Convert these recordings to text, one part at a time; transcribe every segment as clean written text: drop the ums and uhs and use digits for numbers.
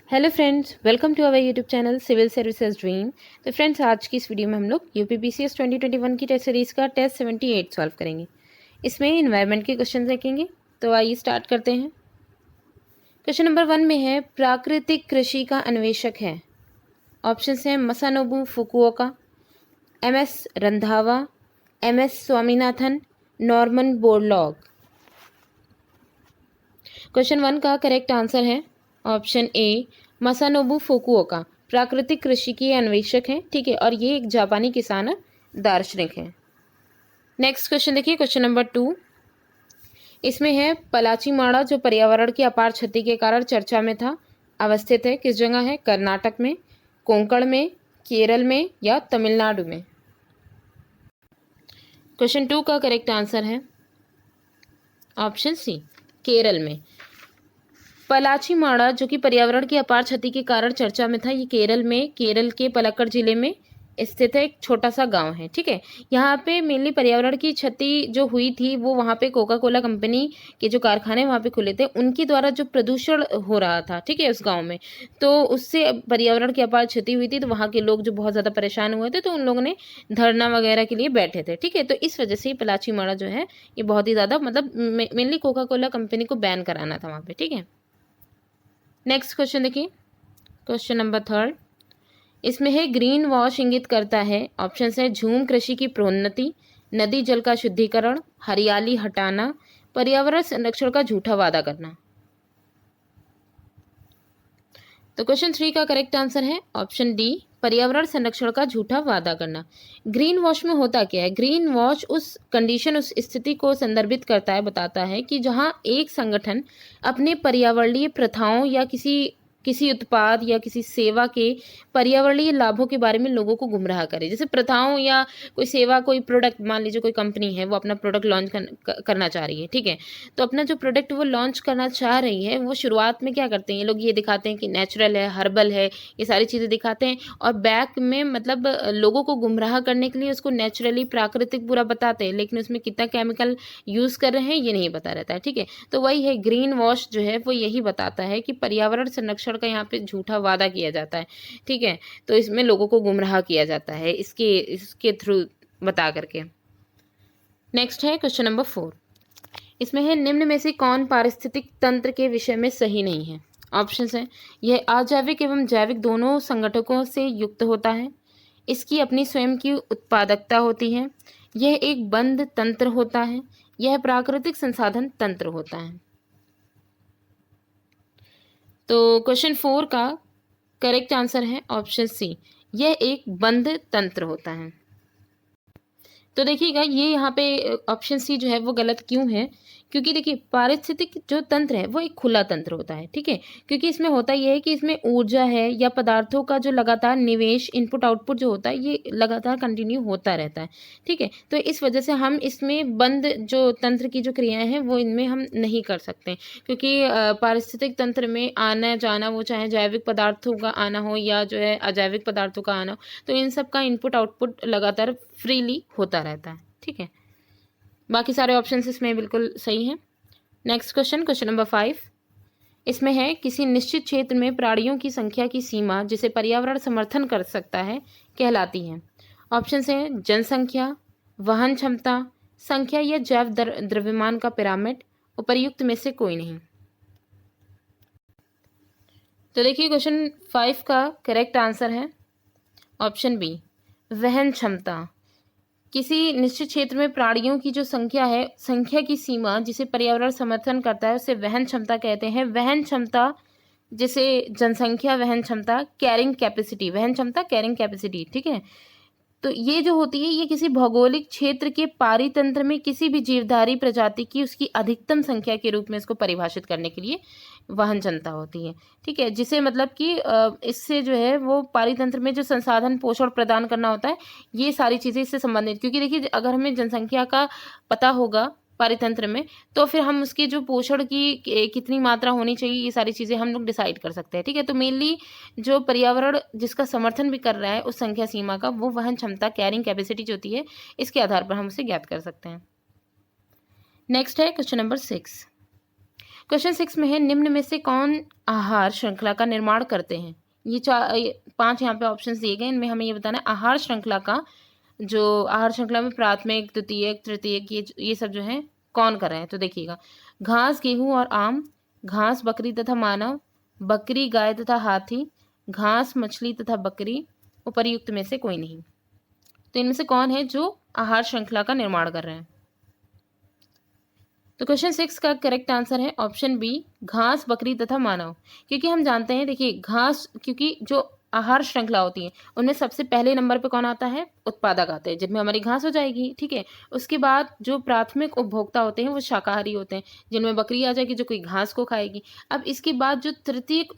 Hello friends, welcome to our YouTube channel civil services dream. तो friends, आज की इस वीडियो में हम लोग यूपीपीसीएस 2021 की टेस्ट सीरीज़ का टेस्ट 78 सॉल्व करेंगे। इसमें इन्वायरमेंट के क्वेश्चन देखेंगे। तो आइए स्टार्ट करते हैं। क्वेश्चन नंबर 1 में है, प्राकृतिक कृषि का अन्वेषक है। ऑप्शंस हैं Masanobu Fukuoka, M S. Randhawa, M S. Swaminathan, Norman Borlaug. Question 1 का करेक्ट आंसर है ऑप्शन ए मसानोबु फुकुओका। प्राकृतिक कृषि के अन्वेषक हैं, ठीक है, और ये एक जापानी किसान दार्शनिक हैं। नेक्स्ट क्वेश्चन देखिए, क्वेश्चन नंबर 2। इसमें है, पलाचीमाड़ा जो पर्यावरण की अपार क्षति के कारण चर्चा में था, अवस्थित है किस जगह है? कर्नाटक में, कोंकण में, केरल में या तमिलनाडु में? क्वेश्चन 2 का करेक्ट आंसर है ऑप्शन सी, केरल में। पलाचीमाड़ा जो कि पर्यावरण की अपार क्षति के कारण चर्चा में था, ये केरल में, केरल के पलक्कड़ जिले में स्थित है, एक छोटा सा गांव है, ठीक है। यहाँ पे मेनली पर्यावरण की क्षति जो हुई थी वो वहाँ पे कोका कोला कंपनी के जो कारखाने वहाँ पे खुले थे, उनके द्वारा जो प्रदूषण हो रहा था, ठीक है, उस गांव में, तो उससे पर्यावरण की अपार क्षति हुई थी। तो वहाँ के लोग जो बहुत ज़्यादा परेशान हुए थे, तो उन लोगों ने धरना वगैरह के लिए बैठे थे, ठीक है। तो इस वजह से पलाचीमाड़ा जो है ये बहुत ही ज़्यादा, मतलब मेनली कोका कोला कंपनी को बैन कराना था वहाँ पे, ठीक है। नेक्स्ट क्वेश्चन देखिए, क्वेश्चन नंबर 3। इसमें है, ग्रीन वॉश इंगित करता है। ऑप्शन है झूम कृषि की प्रोन्नति, नदी जल का शुद्धिकरण, हरियाली हटाना, पर्यावरण संरक्षण का झूठा वादा करना। तो क्वेश्चन 3 का करेक्ट आंसर है ऑप्शन डी, पर्यावरण संरक्षण का झूठा वादा करना। ग्रीन वॉश में होता क्या है? ग्रीन वॉश उस कंडीशन, उस स्थिति को संदर्भित करता है, बताता है कि जहां एक संगठन अपने पर्यावरणीय प्रथाओं या किसी उत्पाद या किसी सेवा के पर्यावरणीय लाभों के बारे में लोगों को गुमराह करे। जैसे प्रथाओं या कोई सेवा, कोई प्रोडक्ट, मान लीजिए कोई कंपनी है, वो अपना प्रोडक्ट लॉन्च करना चाह रही है, ठीक है। तो अपना जो प्रोडक्ट वो लॉन्च करना चाह रही है, वो शुरुआत में क्या करते हैं ये लोग? ये दिखाते हैं कि नेचुरल है, हर्बल है, ये सारी चीज़ें दिखाते हैं, और बैक में मतलब लोगों को गुमराह करने के लिए उसको नेचुरली, प्राकृतिक पूरा बताते हैं, लेकिन उसमें कितना केमिकल यूज़ कर रहे हैं ये नहीं बता रहता है, ठीक है। तो वही है, ग्रीन वॉश जो है वो यही बताता है कि पर्यावरण संरक्षण का यहाँ पे झूठा वादा किया जाता है, ठीक है। तो इसमें लोगों को गुमराह किया जाता है इसके थ्रू बता करके। नेक्स्ट है क्वेश्चन नंबर 4। इसमें है, निम्न में से कौन पारिस्थितिक तंत्र के विषय में सही नहीं है? ऑप्शंस हैं, यह अजैविक एवं जैविक दोनों संगठकों से युक्त होता है, इसकी अपनी स्वयं की उत्पादकता होती है, यह एक बंद तंत्र होता है, यह प्राकृतिक संसाधन तंत्र होता है। तो क्वेश्चन 4 का करेक्ट आंसर है ऑप्शन सी, यह एक बंद तंत्र होता है। तो देखिएगा, ये यहाँ पे ऑप्शन सी जो है वो गलत क्यों है? क्योंकि देखिए, पारिस्थितिक जो तंत्र है वो एक खुला तंत्र होता है, ठीक है। क्योंकि इसमें होता ये है कि इसमें ऊर्जा है या पदार्थों का जो लगातार निवेश, इनपुट आउटपुट जो होता है, ये लगातार कंटिन्यू होता रहता है, ठीक है। तो इस वजह से हम इसमें बंद जो तंत्र की जो क्रियाएं हैं वो इनमें हम नहीं कर सकते, क्योंकि पारिस्थितिक तंत्र में आना जाना, वो चाहे जैविक पदार्थों का आना हो या जो है अजैविक पदार्थों का आना हो, तो इन सब का इनपुट आउटपुट लगातार फ्रीली होता रहता है, ठीक है। बाकी सारे ऑप्शन इसमें बिल्कुल सही हैं। Next question, question number 5। इसमें है, किसी निश्चित क्षेत्र में प्राणियों की संख्या की सीमा जिसे पर्यावरण समर्थन कर सकता है कहलाती है। ऑप्शन है जनसंख्या, वहन क्षमता, संख्या या जैव द्रव्यमान का पिरामिड, उपर्युक्त में से कोई नहीं। तो देखिए, क्वेश्चन 5 का करेक्ट आंसर है ऑप्शन बी, वहन क्षमता। किसी निश्चित क्षेत्र में प्राणियों की जो संख्या है, संख्या की सीमा जिसे पर्यावरण समर्थन करता है, उसे वहन क्षमता कहते हैं। वहन क्षमता जिसे जनसंख्या वहन क्षमता, कैरिंग कैपेसिटी, वहन क्षमता कैरिंग कैपेसिटी, ठीक है। तो ये जो होती है, ये किसी भौगोलिक क्षेत्र के पारितंत्र में किसी भी जीवधारी प्रजाति की उसकी अधिकतम संख्या के रूप में इसको परिभाषित करने के लिए वहन क्षमता होती है, ठीक है। जिसे मतलब कि इससे जो है वो पारितंत्र में जो संसाधन पोषण प्रदान करना होता है, ये सारी चीज़ें इससे संबंधित, क्योंकि देखिए, अगर हमें जनसंख्या का पता होगा पारितंत्र में, तो फिर हम उसके जो पोषण की कितनी मात्रा होनी चाहिए, ये सारी चीज़ें हम लोग डिसाइड कर सकते हैं, ठीक है। तो मेनली जो पर्यावरण जिसका समर्थन भी कर रहा है उस संख्या सीमा का, वो वहन क्षमता कैरिंग कैपेसिटी जो होती है, इसके आधार पर हम उसे ज्ञात कर सकते हैं। नेक्स्ट है क्वेश्चन नंबर 6। क्वेश्चन 6 में है निम्न में से कौन आहार श्रृंखला का निर्माण करते हैं। ये 5 यहाँ पे ऑप्शंस दिए गए, इनमें हमें ये बताना है आहार श्रृंखला का, जो आहार श्रृंखला में प्राथमिक, द्वितीयक, तृतीयक, ये सब जो है कौन कर रहे हैं। तो देखिएगा, घास, गेहूं और आम, घास, बकरी तथा मानव, बकरी, गाय तथा हाथी, घास, मछली तथा बकरी, उपर्युक्त में से कोई नहीं। तो इनमें से कौन है जो आहार श्रृंखला का निर्माण कर रहे हैं। तो क्वेश्चन 6 का करेक्ट आंसर है ऑप्शन बी, घास, बकरी तथा मानव। क्योंकि हम जानते हैं, देखिए घास, क्योंकि जो आहार श्रृंखला होती है उनमें सबसे पहले नंबर पे कौन आता है, उत्पादक आते हैं, जिनमें हमारी घास हो जाएगी, ठीक है। उसके बाद जो प्राथमिक उपभोक्ता होते हैं वो शाकाहारी होते हैं, जिनमें बकरी आ जाएगी जो कोई घास को खाएगी। अब इसके बाद जो द्वितीयक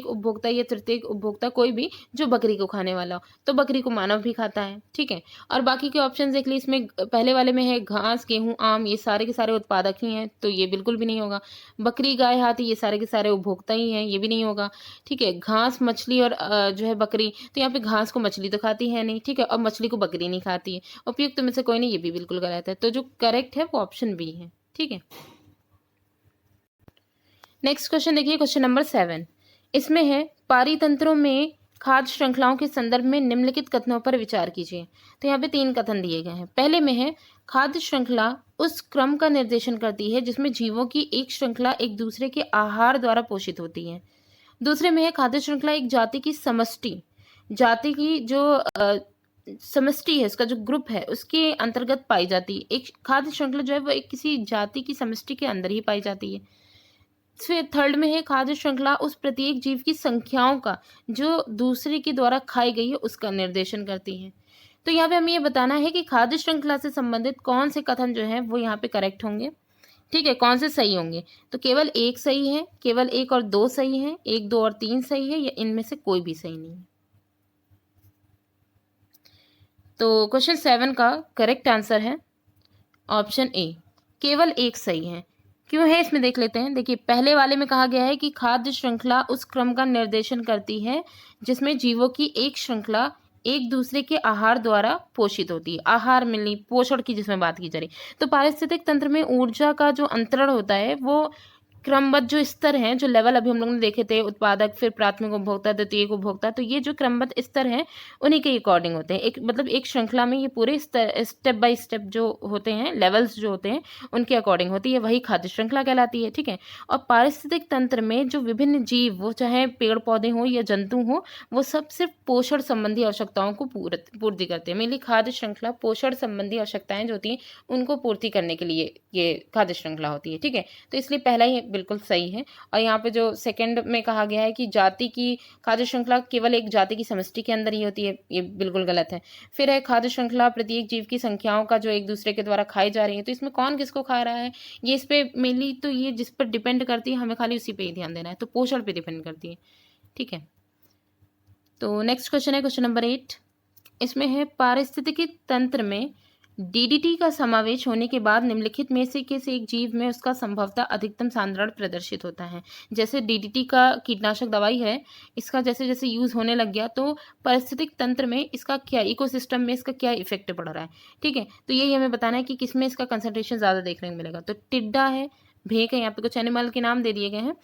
उपभोक्ता या तृतीयक उपभोक्ता कोई भी जो बकरी को खाने वाला हो, तो बकरी को मानव भी खाता है, ठीक है। और बाकी के ऑप्शन देख ली, इसमें पहले वाले में है घास, गेहूं, आम, ये सारे के सारे उत्पादक ही हैं, तो ये बिल्कुल भी नहीं होगा। बकरी, गाय, हाथी, ये सारे के सारे उपभोक्ता ही हैं, ये भी नहीं होगा, ठीक है। घास, मछली और जो है बकरी, तो यहाँ पे घास को मछली तो खाती है नहीं, ठीक है, और मछली को बकरी नहीं खाती है। उपयुक्त में से कोई नहीं, ये भी बिल्कुल गलत है। तो जो करेक्ट है वो ऑप्शन बी है, ठीक है। नेक्स्ट क्वेश्चन देखिए, क्वेश्चन नंबर 7। इसमें है पारितंत्रों में खाद्य श्रृंखलाओं के संदर्भ में निम्नलिखित कथनों पर विचार कीजिए। तो यहाँ पे 3 कथन दिए गए हैं। पहले में है खाद्य श्रृंखला उस क्रम का निर्देशन करती है जिसमें जीवों की एक श्रृंखला एक दूसरे के आहार द्वारा पोषित होती है। दूसरे में है खाद्य श्रृंखला एक जाति की समष्टि, जाति की जो समष्टि है, उसका जो ग्रुप है उसके अंतर्गत पाई जाती है। एक खाद्य श्रृंखला जो है वो एक किसी जाति की समष्टि के अंदर ही पाई जाती है। फिर थर्ड में है खाद्य श्रृंखला उस प्रत्येक जीव की संख्याओं का जो दूसरे के द्वारा खाई गई है उसका निर्देशन करती है। तो यहाँ पे हमें ये बताना है कि खाद्य श्रृंखला से संबंधित कौन से कथन जो है वो यहाँ पे करेक्ट होंगे, ठीक है, कौन से सही होंगे। तो केवल एक सही है, केवल 1 और 2 सही है, 1, 2 और 3 सही है, या इनमें से कोई भी सही नहीं है। तो क्वेश्चन 7 का करेक्ट आंसर है ऑप्शन ए, केवल 1 सही है। क्यों है इसमें देख लेते हैं। देखिए, पहले वाले में कहा गया है कि खाद्य श्रृंखला उस क्रम का निर्देशन करती है जिसमें जीवों की एक श्रृंखला एक दूसरे के आहार द्वारा पोषित होती है। आहार मिलनी, पोषण की जिसमें बात की जा रही। तो पारिस्थितिक तंत्र में ऊर्जा का जो अंतरण होता है वो क्रमबद्ध जो स्तर हैं, जो लेवल अभी हम लोगों ने देखे थे, उत्पादक, फिर प्राथमिक उपभोक्ता, द्वितीयक उपभोक्ता, तो ये जो क्रमबद्ध स्तर हैं उन्हीं के अकॉर्डिंग होते हैं। एक मतलब एक श्रृंखला में ये पूरे स्टेप बाय स्टेप जो होते हैं, लेवल्स जो होते हैं उनके अकॉर्डिंग होती है, वही खाद्य श्रृंखला कहलाती है, ठीक है। और पारिस्थितिक तंत्र में जो विभिन्न जीव, वो चाहे पेड़ पौधे हों या जंतु हों, वो सब सिर्फ पोषण संबंधी आवश्यकताओं को पूर्ति करते हैं। मेनली खाद्य श्रृंखला पोषण संबंधी आवश्यकताएं जो होती हैं उनको पूर्ति करने के लिए ये खाद्य श्रृंखला होती है, ठीक है। तो इसलिए पहला ही बिल्कुल सही है। और यहाँ पे जो सेकंड में कहा गया है कि जाति की खाद्य श्रृंखला केवल एक जाति की समष्टि के अंदर ही होती है, ये बिल्कुल गलत है। फिर है खाद्य श्रृंखला प्रत्येक जीव की संख्याओं का जो एक दूसरे के द्वारा खाई जा रही है। तो इसमें कौन किसको खा रहा है, ये इस पे मेनली तो ये जिस पर डिपेंड करती है, हमें खाली उसी पे ही ध्यान देना है। तो पोषण पे डिपेंड करती है, ठीक है। तो नेक्स्ट क्वेश्चन है क्वेश्चन नंबर 8। इसमें है पारिस्थितिकी तंत्र में डीडीटी का समावेश होने के बाद निम्नलिखित में से किस एक जीव में उसका संभवतः अधिकतम सांद्रण प्रदर्शित होता है। जैसे डीडीटी का कीटनाशक दवाई है, इसका जैसे जैसे यूज होने लग गया तो पारिस्थितिक तंत्र में इसका क्या, इकोसिस्टम में इसका क्या इफेक्ट पड़ रहा है, ठीक है। तो यही हमें बताना है कि किसमें इसका कंसंट्रेशन ज़्यादा देखने को मिलेगा। तो टिड्डा है, भेक है, यहाँ पे कुछ एनिमल के नाम दे दिए गए हैं,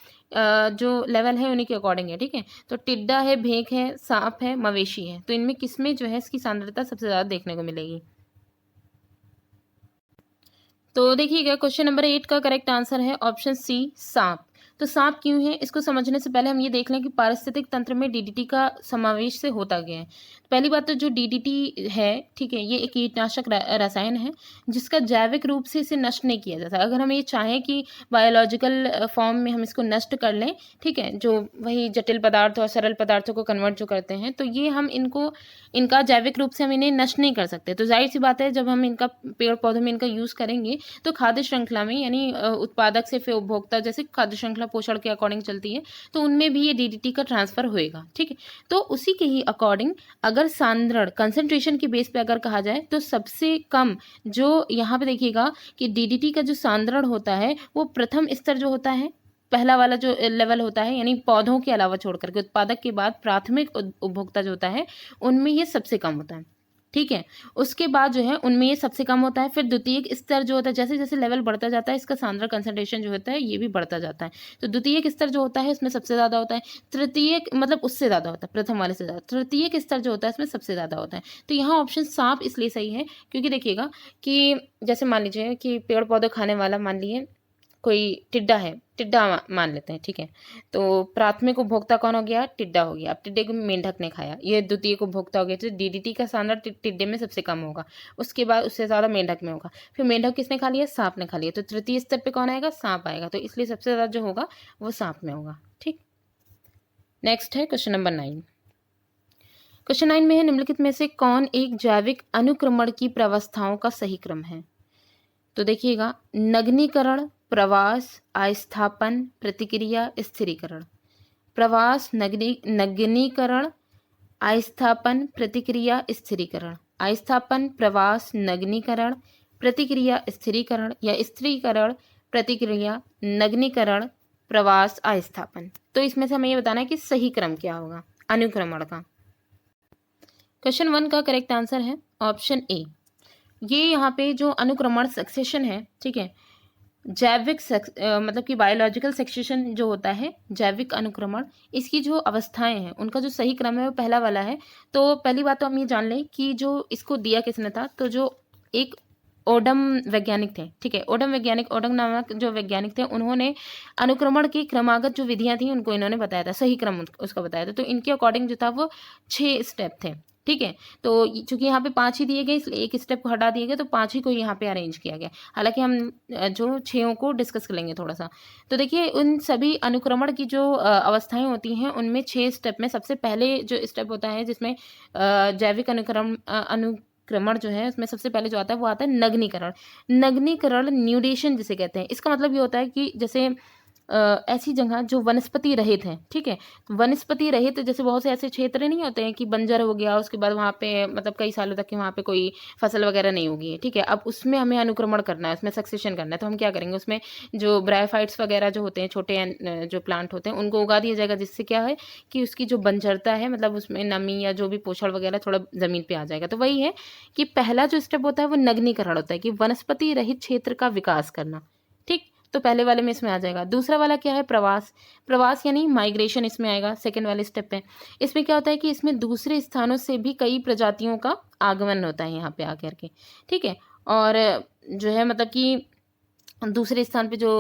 जो लेवल है उन्हीं के अकॉर्डिंग है, ठीक है। तो टिड्डा है, भेक है, सांप है, मवेशी है, तो इनमें किसमें जो है इसकी सांद्रता सबसे ज़्यादा देखने को मिलेगी। तो देखिएगा, क्वेश्चन नंबर 8 का करेक्ट आंसर है ऑप्शन सी, सांप। तो सांप क्यों है, इसको समझने से पहले हम ये देख लें कि पारिस्थितिक तंत्र में डीडीटी का समावेश से होता गया है। पहली बात तो जो डीडीटी है, ठीक है, ये एक कीटनाशक रसायन है जिसका जैविक रूप से इसे नष्ट नहीं किया जाता। अगर हम ये चाहें कि बायोलॉजिकल फॉर्म में हम इसको नष्ट कर लें, ठीक है, जो वही जटिल पदार्थ और सरल पदार्थों को कन्वर्ट जो करते हैं, तो ये हम इनका जैविक रूप से हम इन्हें नष्ट नहीं कर सकते। तो जाहिर सी बात है, जब हम इनका पेड़ पौधों में इनका यूज़ करेंगे तो खाद्य श्रृंखला में, यानी उत्पादक से फिर उपभोक्ता, जैसे खाद्य श्रृंखला पोषण के अकॉर्डिंग चलती है, तो उनमें भी ये डीडीटी का ट्रांसफर होएगा, ठीक है। तो उसी के ही अकॉर्डिंग अगर सांद्रण कंसंट्रेशन के बेस पे अगर कहा जाए तो सबसे कम जो यहाँ पे देखिएगा कि डीडीटी का जो सांद्रण होता है वो प्रथम स्तर जो होता है, पहला वाला जो लेवल होता है, यानी पौधों के अलावा छोड़ करके उत्पादक के बाद प्राथमिक उपभोक्ता जो होता है उनमें ये सबसे कम होता है, ठीक है। उसके बाद जो है उनमें ये सबसे कम होता है। फिर द्वितीयक स्तर जो होता है, जैसे जैसे लेवल बढ़ता जाता है इसका सांद्र कंसंट्रेशन जो होता है ये भी बढ़ता जाता है। तो द्वितीयक स्तर जो होता है उसमें सबसे ज़्यादा होता है, तृतीयक मतलब उससे ज़्यादा होता है, प्रथम वाले से ज़्यादा। तृतीयक स्तर जो होता है इसमें सबसे ज़्यादा होता है। तो यहाँ ऑप्शन सांप इसलिए सही है क्योंकि देखिएगा कि जैसे मान लीजिए कि पेड़ पौधे खाने वाला, मान लिए कोई टिड्डा है, टिड्डा मान लेते हैं, ठीक है। तो प्राथमिक उपभोक्ता कौन हो गया? टिड्डा हो गया। अब टिड्डे को मेंढक ने खाया, ये द्वितीयक उपभोक्ता हो गया। तो डीडीटी का सांद्र टिड्डे में सबसे कम होगा, उसके बाद उससे ज़्यादा मेंढक में होगा। फिर मेंढक किसने खा लिया? सांप ने खा लिया। तो तृतीय स्तर पे कौन आएगा? सांप आएगा। तो इसलिए सबसे ज़्यादा जो होगा वो सांप में होगा। ठीक, नेक्स्ट है क्वेश्चन नंबर 9। क्वेश्चन 9 में है, निम्नलिखित में से कौन एक जैविक अनुक्रमण की प्रवस्थाओं का सही क्रम है? तो देखिएगा, नग्नीकरण, प्रवास, अस्थापन, प्रतिक्रिया, स्थिरीकरण। प्रवास, नग्नीकरण, अस्थापन, प्रतिक्रिया, स्थिरीकरण। अस्थापन, प्रवास, नग्नीकरण, प्रतिक्रिया, स्थिरीकरण, या स्थिरीकरण, प्रतिक्रिया, नग्नीकरण, प्रवास, अस्थापन। तो इसमें से हमें ये बताना है कि सही क्रम क्या होगा अनुक्रमण का। क्वेश्चन 1 का करेक्ट आंसर है ऑप्शन ए। ये यहाँ पे जो अनुक्रमण सक्सेशन है, ठीक है, जैविक मतलब कि बायोलॉजिकल सक्सेशन जो होता है, जैविक अनुक्रमण, इसकी जो अवस्थाएं हैं उनका जो सही क्रम है वो पहला वाला है। तो पहली बात तो हम ये जान लें कि जो इसको दिया किसने था, तो जो एक ओडम वैज्ञानिक थे, ठीक है, ओडम नामक जो वैज्ञानिक थे, उन्होंने अनुक्रमण की क्रमागत जो विधियां थी उनको इन्होंने बताया था, सही क्रम उसका बताया था। तो इनके अकॉर्डिंग जो था वो 6 स्टेप थे, ठीक है। तो चूंकि यहाँ पे 5 ही दिए गए इसलिए एक स्टेप को हटा दिए गए, तो 5 ही को यहाँ पे अरेंज किया गया। हालांकि हम जो 6 को डिस्कस कर लेंगे थोड़ा सा। तो देखिए, उन सभी अनुक्रमण की जो अवस्थाएं होती हैं उनमें 6 स्टेप में सबसे पहले जो स्टेप होता है जिसमें जैविक अनुक्रमण जो है उसमें सबसे पहले जो आता है वो आता है नग्नीकरण। नग्नीकरण, न्यूडेशन जिसे कहते हैं, इसका मतलब ये होता है कि जैसे ऐसी जगह जो वनस्पति रहित है, ठीक है, वनस्पति रहित, जैसे बहुत से ऐसे क्षेत्र नहीं होते हैं कि बंजर हो गया, उसके बाद वहाँ पे मतलब कई सालों तक के वहाँ पे कोई फसल वगैरह नहीं होगी, ठीक है। अब उसमें हमें अनुक्रमण करना है, उसमें सक्सेशन करना है, तो हम क्या करेंगे, उसमें जो ब्रायोफाइट्स वगैरह जो होते हैं, छोटे जो प्लांट होते हैं, उनको उगा दिया जाएगा, जिससे क्या है कि उसकी जो बंजरता है, मतलब उसमें नमी या जो भी पोषण वगैरह थोड़ा जमीन पे आ जाएगा। तो वही है कि पहला जो स्टेप होता है वो नग्नीकरण होता है, कि वनस्पति रहित क्षेत्र का विकास करना, ठीक। तो पहले वाले में इसमें आ जाएगा। दूसरा वाला क्या है? प्रवास। प्रवास यानी माइग्रेशन इसमें आएगा, सेकंड वाले स्टेप पे। इसमें क्या होता है कि इसमें दूसरे स्थानों से भी कई प्रजातियों का आगमन होता है यहाँ पे आकर के, ठीक है। और जो है मतलब कि दूसरे स्थान पे जो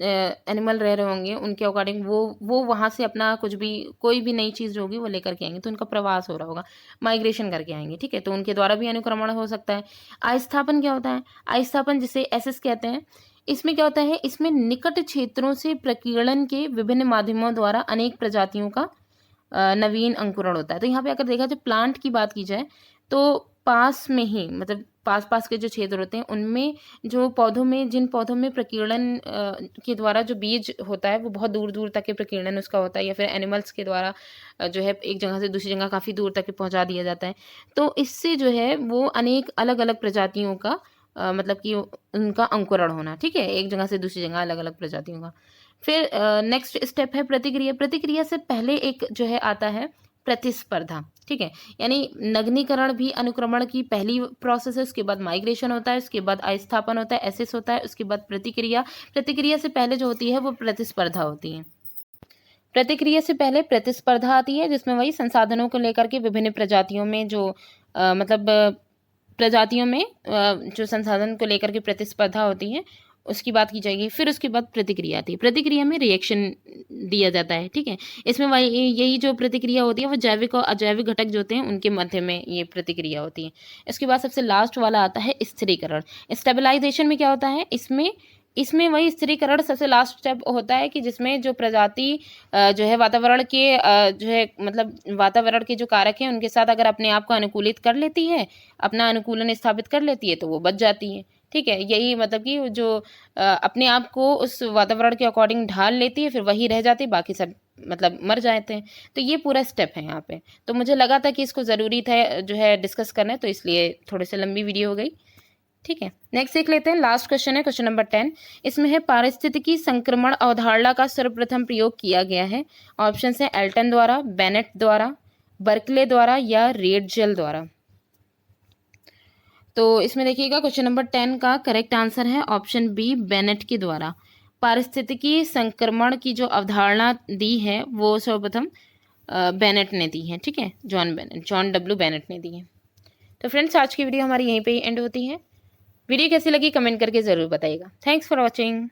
एनिमल रह रहे होंगे उनके अकॉर्डिंग वो वहाँ से अपना कुछ भी, कोई भी नई चीज़ जो होगी वो लेकर के आएंगे, तो उनका प्रवास हो रहा होगा, माइग्रेशन करके आएंगे, ठीक है। तो उनके द्वारा भी अनुक्रमण हो सकता है। अस्थापन क्या होता है? अस्थापन जिसे एसिस कहते हैं, इसमें क्या होता है, इसमें निकट क्षेत्रों से प्रकीर्णन के विभिन्न माध्यमों द्वारा अनेक प्रजातियों का नवीन अंकुरण होता है। तो यहाँ पे अगर देखा जाए प्लांट की बात की जाए तो पास में ही, मतलब पास पास के जो क्षेत्र होते हैं उनमें जो पौधों में, जिन पौधों में प्रकीर्णन के द्वारा जो बीज होता है वो बहुत दूर दूर तक के प्रकीर्णन उसका होता है, या फिर एनिमल्स के द्वारा जो है एक जगह से दूसरी जगह काफ़ी दूर तक के पहुंचा दिया जाता है। तो इससे जो है वो अनेक अलग अलग प्रजातियों का मतलब कि उनका अंकुरण होना, ठीक है, एक जगह से दूसरी जगह अलग अलग प्रजातियों का। फिर नेक्स्ट स्टेप है प्रतिक्रिया। प्रतिक्रिया से पहले एक जो है आता है प्रतिस्पर्धा, ठीक है। यानी नग्नीकरण भी अनुक्रमण की पहली प्रोसेस है, उसके बाद माइग्रेशन होता है, उसके बाद अस्थापन होता है, एसिस होता है, उसके बाद प्रतिक्रिया। प्रतिक्रिया से पहले जो होती है वो प्रतिस्पर्धा होती है। प्रतिक्रिया से पहले प्रतिस्पर्धा आती है, जिसमें वही संसाधनों को लेकर के विभिन्न प्रजातियों में जो मतलब प्रजातियों में जो संसाधन को लेकर के प्रतिस्पर्धा होती है उसकी बात की जाएगी। फिर उसके बाद प्रतिक्रिया आती है। प्रतिक्रिया में रिएक्शन दिया जाता है, ठीक है। इसमें वही यही जो प्रतिक्रिया होती है वो जैविक और अजैविक घटक जो होते हैं उनके मध्य में ये प्रतिक्रिया होती है। इसके बाद सबसे लास्ट वाला आता है स्थिरीकरण। स्टेबलाइजेशन में क्या होता है, इसमें वही स्थिरीकरण सबसे लास्ट स्टेप होता है कि जिसमें जो प्रजाति जो है वातावरण के जो है मतलब वातावरण के जो कारक हैं उनके साथ अगर अपने आप को अनुकूलित कर लेती है, अपना अनुकूलन स्थापित कर लेती है, तो वो बच जाती है, ठीक है। यही मतलब कि जो अपने आप को उस वातावरण के अकॉर्डिंग ढाल लेती है, फिर वही रह जाती है, बाकी सब मतलब मर जाते हैं। तो ये पूरा स्टेप है यहाँ पे। तो मुझे लगा था कि इसको ज़रूरी था जो है डिस्कस करना है, तो इसलिए थोड़ी सी लंबी वीडियो हो गई, ठीक है। नेक्स्ट देख लेते हैं, लास्ट क्वेश्चन है क्वेश्चन नंबर 10। इसमें है पारिस्थितिकी संक्रमण अवधारणा का सर्वप्रथम प्रयोग किया गया है। ऑप्शन है एल्टन द्वारा, बेनेट द्वारा, बर्कले द्वारा या रेडजेल द्वारा। तो इसमें देखिएगा क्वेश्चन नंबर 10 का करेक्ट आंसर है ऑप्शन बी, बेनेट के द्वारा। पारिस्थितिकी संक्रमण की जो अवधारणा दी है वो सर्वप्रथम बेनेट ने दी है, ठीक है, जॉन डब्ल्यू बेनेट ने दी है। तो फ्रेंड्स, आज की वीडियो हमारी यहीं पे ही एंड होती है। वीडियो कैसी लगी कमेंट करके ज़रूर बताइएगा। Thanks for watching.